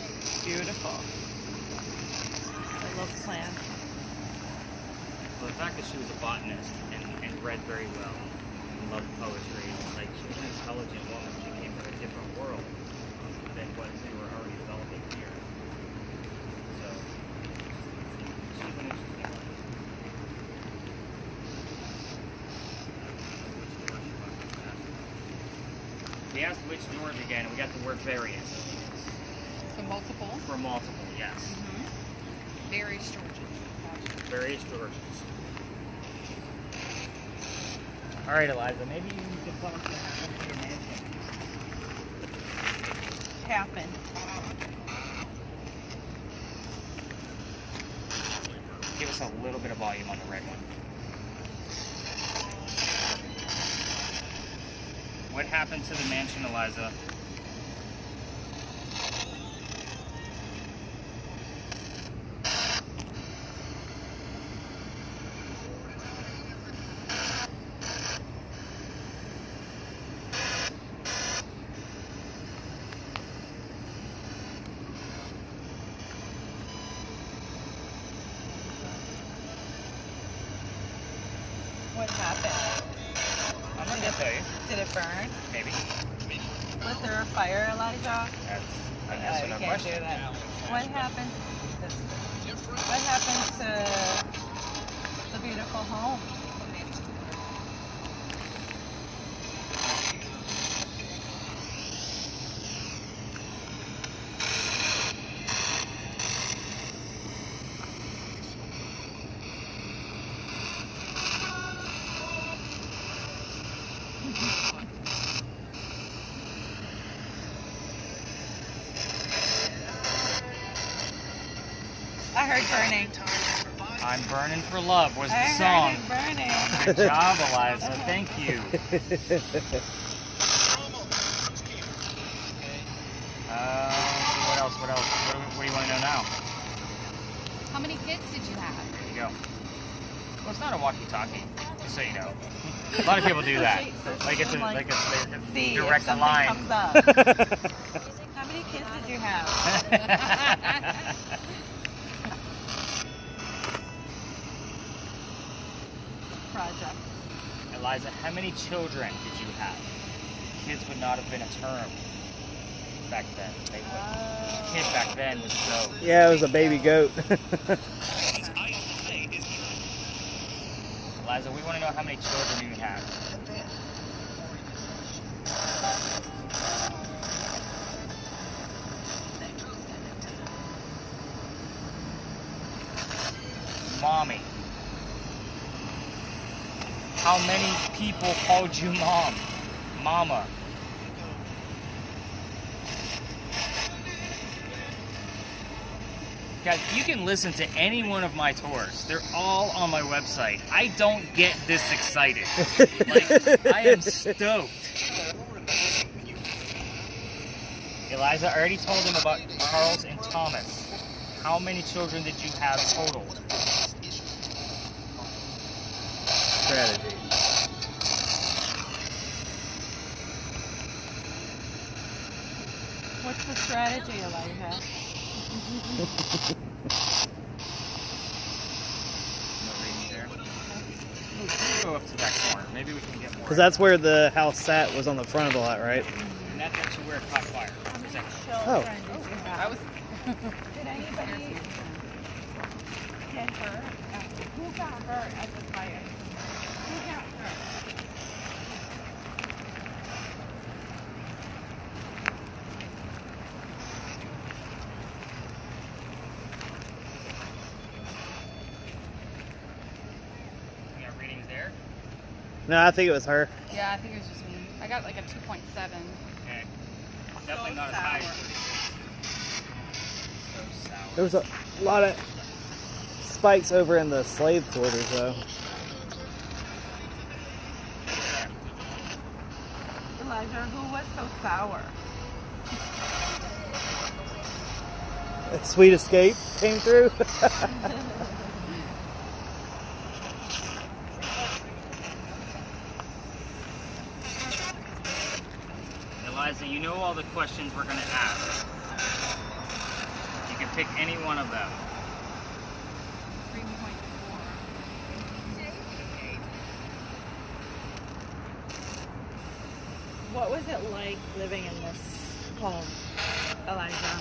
Beautiful. I love plants. Well, the fact that she was a botanist and read very well and loved poetry, like she was an intelligent woman. She came from a different world than what we were already developing here. So she's an interesting one. We asked which George again, and we got the word various. So multiple. For multiple, yes. Various Georges. Various Georges. All right, Eliza, maybe you could tell us what happened to your mansion. Happened. Give us a little bit of volume on the red one. What happened to the mansion, Eliza? What happened? I'm not gonna tell you. Did it burn? Maybe. Was there a fire, Elijah? That's an We yes or no can't do question. that. What happened? What happened to the beautiful home? burning? I'm burning for love was the I song. heard it burning. Good job, Eliza. Thank you. What else? What else? What do you want to know now? How many kids did you have? There you go. Well, it's not a walkie-talkie, just so you know. A lot of people do that. Like it's a See, direct if something line. comes up. How many kids did you have? Project. Eliza, how many children did you have? Kids would not have been a term back then. They would. Kid back then was a goat. Yeah, it was a baby goat. Eliza, we want to know how many children you have. Mommy. How many people called you mom? Mama. Guys, you can listen to any one of my tours. They're all on my website. I don't get this excited. Like, I am stoked. Eliza, I already told him about Charles and Thomas. How many children did you have total? Strategy. What's the strategy, Elijah? No reading there. We'll go up to that corner. Maybe we can get more. Because that's where the house sat, was on the front of the lot, right? And that's actually where it caught fire. Oh. I was. Did anybody get hurt? Who got hurt at the fire? Who got hurt? You got readings there? No, I think it was her. Yeah, I think it was just me. I got like a 2.7. Okay. Definitely not as high as 46. So sour. There was a lot of spikes over in the slave quarters, though. Elijah, who was so sour? Sweet Escape came through. Eliza, you know all the questions we're going to ask. You can pick any one of them. 3.4. What was it like living in this home, Elijah?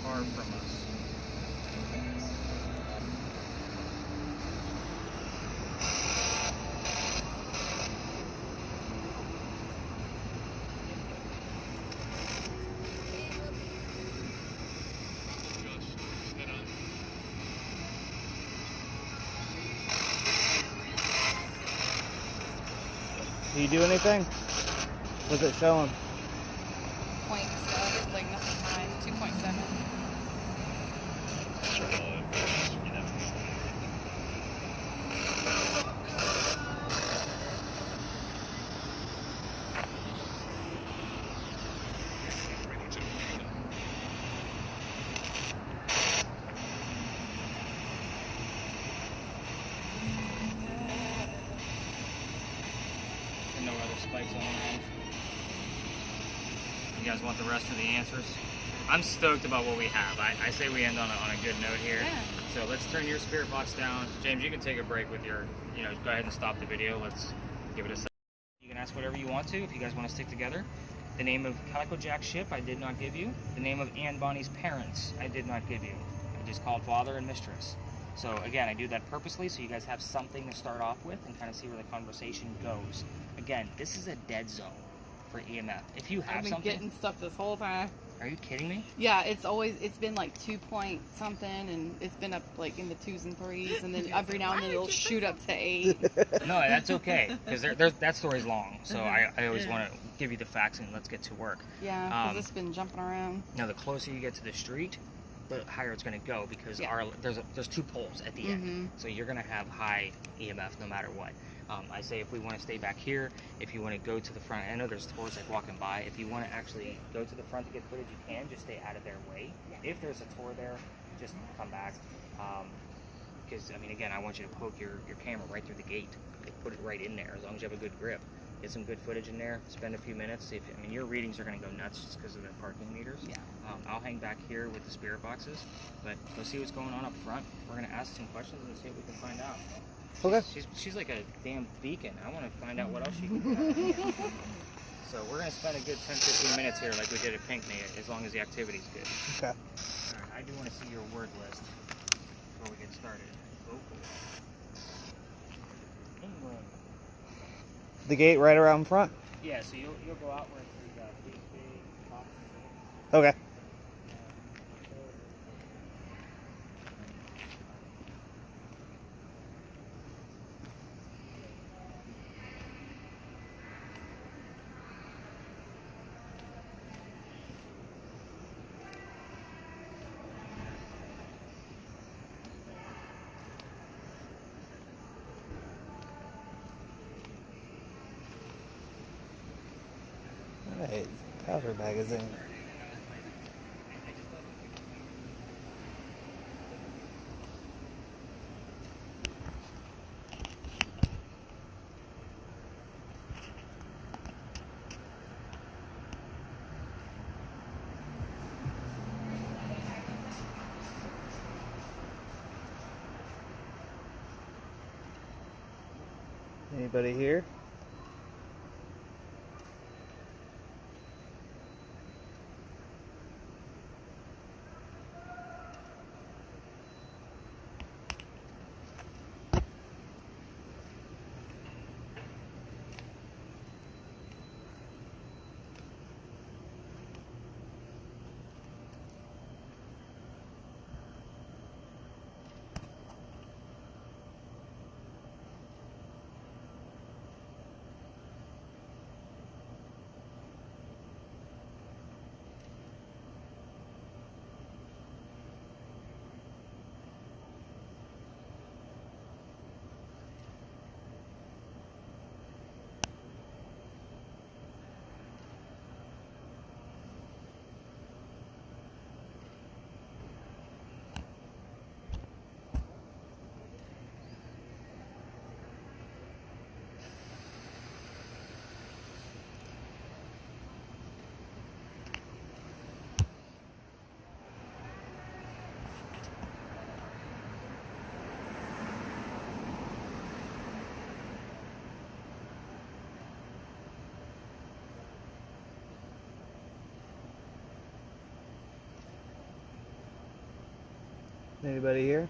Far from us. Did you do anything? Was it showing? Point stuff, like nothing high. 2.7. And no other spikes on around. You guys want the rest of the answers? I'm stoked about what we have. I say we end on a good note here. Yeah. So let's turn your spirit box down. James, you can take a break with your, go ahead and stop the video. Let's give it a second. You can ask whatever you want to if you guys want to stick together. The name of Calico Jack's ship, I did not give you. The name of Anne Bonny's parents, I did not give you. I is called Father and Mistress. So again, I do that purposely so you guys have something to start off with and kind of see where the conversation goes. Again, this is a dead zone for EMF. If you have I've been something, getting stuff this whole time. are you kidding me? Yeah, it's been like 2 point something, and it's been up like in the 2s and 3s, and then every now and then it'll shoot up to 8. No, that's okay because that story's long. So I always want to give you the facts and let's get to work. Yeah, because it's been jumping around. Now, the closer you get to the street, the higher it's going to go because Yeah. there's 2 poles at the end. So you're going to have high EMF no matter what. I say if we want to stay back here, if you want to go to the front, I know there's tours like walking by. If you want to actually go to the front to get footage, you can. Just stay out of their way. If there's a tour there, just come back. Because, I mean, again, I want you to poke your camera right through the gate. Like, put it right in there as long as you have a good grip. Get some good footage in there. Spend a few minutes. See if, I mean, your readings are going to go nuts just because of the parking meters. Yeah. I'll hang back here with the spirit boxes, but go see what's going on up front. We're going to ask some questions and see what we can find out. Okay. She's like a damn beacon. I want to find out what else she can do. So we're going to spend a good 10-15 minutes here like we did at Pinckney, as long as the activity's good. Okay. All right, I do want to see your word list before we get started. England. The gate right around front. Yeah, so you'll go out where it's the big box. Okay. Alright, powder magazine. Anybody here? Anybody here?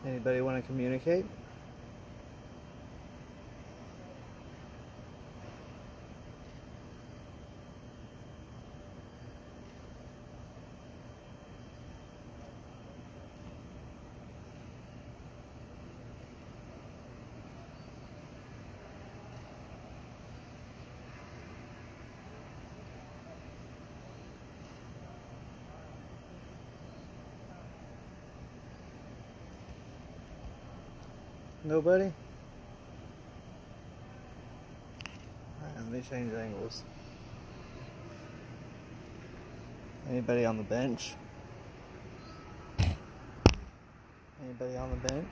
Anybody want to communicate? Nobody? Alright, let me change angles. Anybody on the bench? Anybody on the bench?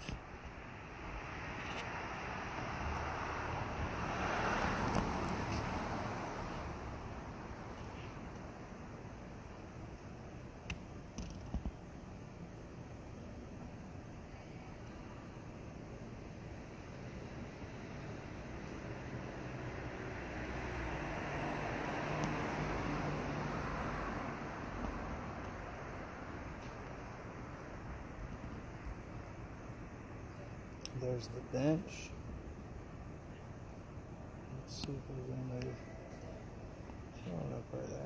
There's the bench. Let's see if there's anybody showing up right there.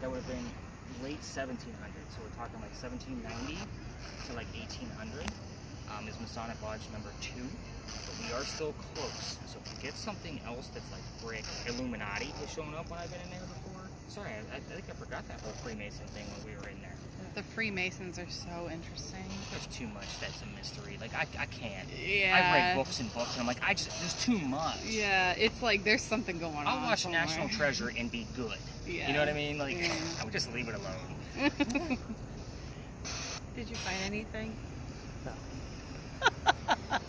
That would have been late 1700s, so we're talking like 1790 to like 1800. Is Masonic Lodge number 2, but we are still close. So if you get something else that's like brick, Illuminati has shown up when I've been in there before. Sorry, I think I forgot that whole Freemason thing when we were in there. The Freemasons are so interesting. There's too much that's a mystery. Like, I can't. Yeah. I've read books and books, and I'm like, there's too much. Yeah, it's like there's something going on. I'll watch somewhere. National Treasure and be good. Yeah. You know what I mean? Like, Yeah. I would just leave it alone. Did you find anything?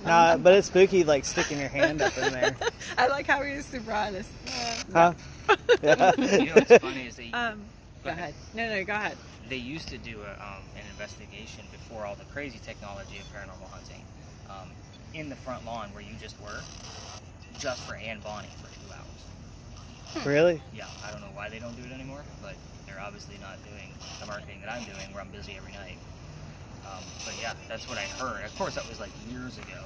Nah, but it's spooky, like sticking your hand up in there. I like how he was super honest. Huh? Yeah. You know what's funny is Go ahead. No, go ahead. they used to do an investigation before all the crazy technology of paranormal hunting in the front lawn where you just were, just for Anne Bonny for 2 hours. Really? Yeah, I don't know why they don't do it anymore, but they're obviously not doing the marketing that I'm doing where I'm busy every night. But yeah, that's what I heard. Of course, that was like years ago.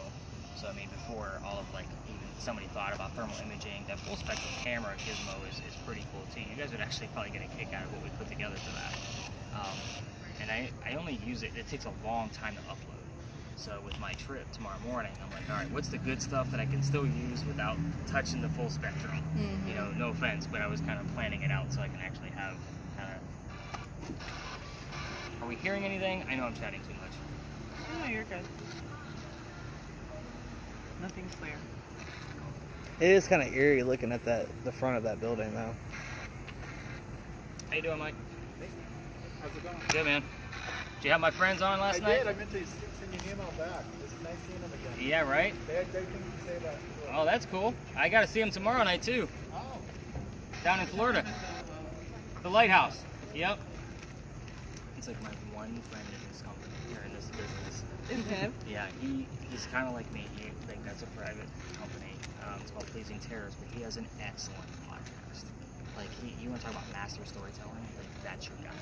So I mean, before all of like even somebody thought about thermal imaging, that full spectrum camera gizmo is pretty cool too. You guys would actually probably get a kick out of what we put together for that. And I only use it. It takes a long time to upload. So with my trip tomorrow morning, I'm like, all right, what's the good stuff that I can still use without touching the full spectrum? Mm-hmm. You know, no offense, but I was kind of planning it out so I can actually have kind of. Are we hearing anything? I know I'm chatting too much. No, you're good. Nothing's clear. It is kind of eerie looking at the front of that building, though. How you doing, Mike? How's it going? Good, man. Did you have my friends on last night? I did. I meant to send you an email back. It's nice seeing them again. Yeah, right? They had great things to say about you. Oh, that's cool. I got to see them tomorrow night, too. Oh. Down in Florida. The Lighthouse. Yep. It's like my one friend in this company, or in this business. Is him? Yeah, he's kind of like me. That's a private company. It's called Pleasing Terrors, but he has an excellent podcast. Like, you want to talk about master storytelling? Like, that's your guy.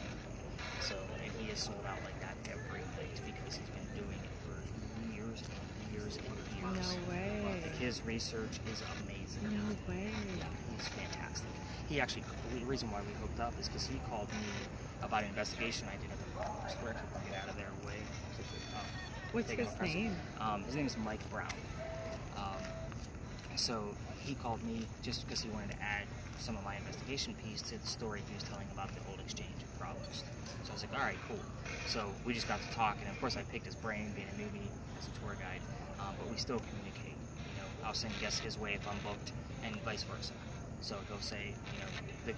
So, and he has sold out like that every place because he's been doing it for years and years and years. No way. Like, his research is amazing. No way. Yeah, he's fantastic. He actually, the reason why we hooked up is because he called me about an investigation I did at the farmer's. We're actually going to get out of their way. What's his name? His name is Mike Brown. So he called me just because he wanted to add some of my investigation piece to the story he was telling about the old exchange in Provost. So I was like, all right, cool. So we just got to talk, and of course I picked his brain, being a newbie as a tour guide, but we still communicate. You know, I'll send guests his way if I'm booked, and vice versa. So he'll say, you know, the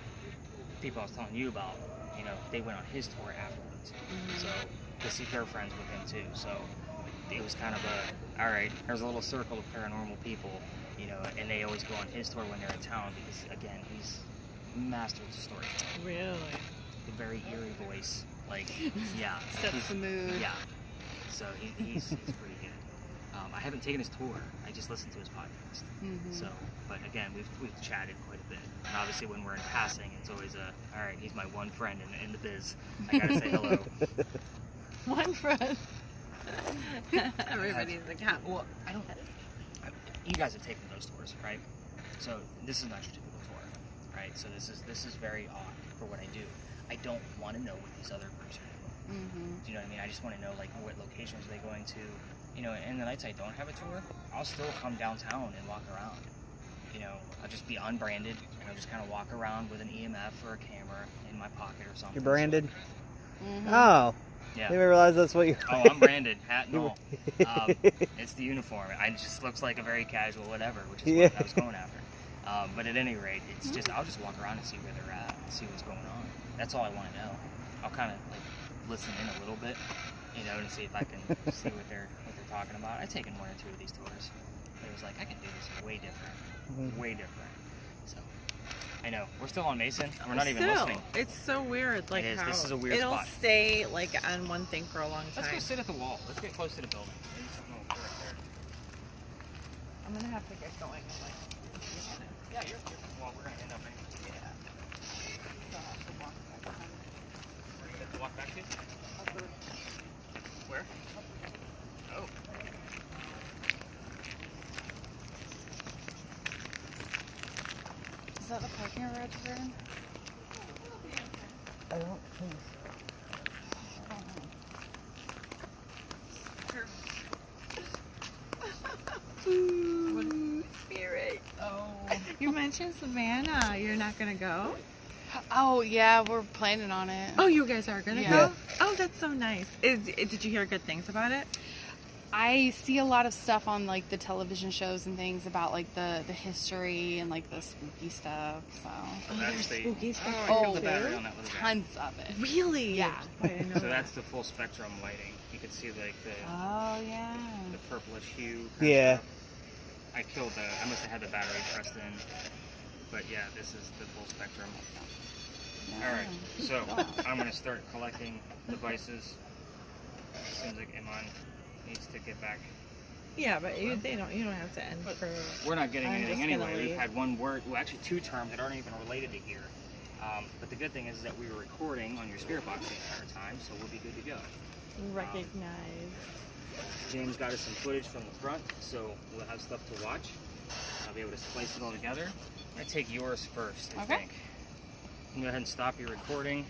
people I was telling you about, you know, they went on his tour afterwards. So to see their friends with him too. So it was kind of a, all right, there's a little circle of paranormal people, you know, and they always go on his tour when they're in town because, again, he's mastered the storytelling. Really? A very eerie voice, like, yeah. Sets the mood. Yeah. So he's pretty good. I haven't taken his tour. I just listened to his podcast. So, but again, we've chatted quite a bit. And obviously, when we're in passing, it's always all right. He's my one friend in the biz. I gotta say hello. One friend. Everybody's like, Well, you guys have taken those tours, right? So this is not your typical tour, right? So this is very odd for what I do. I don't want to know what these other groups are doing. Do you know what I mean? I just want to know, like, what locations are they going to. You know, and the nights I don't have a tour, I'll still come downtown and walk around. You know, I'll just be unbranded, and I'll just kind of walk around with an EMF or a camera in my pocket or something. You're branded? So, Oh. yeah. I didn't realize that's what you're. Oh, I'm branded. Hat and all. It's the uniform. It just looks like a very casual whatever, which is what I was going after. But at any rate, it's just, I'll just walk around and see where they're at, and see what's going on. That's all I want to know. I'll kind of like listen in a little bit, you know, and see if I can see what they're talking about. I've taken one or two of these tours. It was like, I can do this way different, way different. So I know we're still on Mason. We're not even listening. It's so weird. Like, It is. how This is a weird it'll spot. stay like on one thing for a long time. Let's go sit at the wall. Let's get close to the building. Maybe something will occur up there. I'm gonna have to get going. Like, Yeah, you're well, we're gonna end up anyway. yeah. So I'll have to walk back behind. Where you have to walk back to? Where? Oh. Is that the parking garage we're in? I don't think Spirit. Oh. You mentioned Savannah. You're not gonna go? Oh yeah, we're planning on it. Oh, you guys are gonna Yeah. go? Oh, that's so nice. Did you hear good things about it? I see a lot of stuff on like the television shows and things about like the history and like the spooky stuff. So That's the spooky stuff. I killed the battery on that little guy. tons of it. Really? Yeah. I didn't know So that. that's the full spectrum lighting. You can see like the Oh yeah. purplish hue. kind Yeah. of stuff. I must have had the battery pressed in. But yeah, this is the full spectrum. Alright, so I'm going to start collecting devices. Seems like EMAN needs to get back. Yeah, but you don't have to end for. We're not getting I'm anything just gonna anyway. We've leave. had one word, well actually two terms that aren't even related to here. But the good thing is that we were recording on your spirit box the entire time, so we'll be good to go. Recognize. James got us some footage from the front, so we'll have stuff to watch. I'll be able to splice it all together. I'm going to take yours first, I Okay. think. You can go ahead and stop your recording.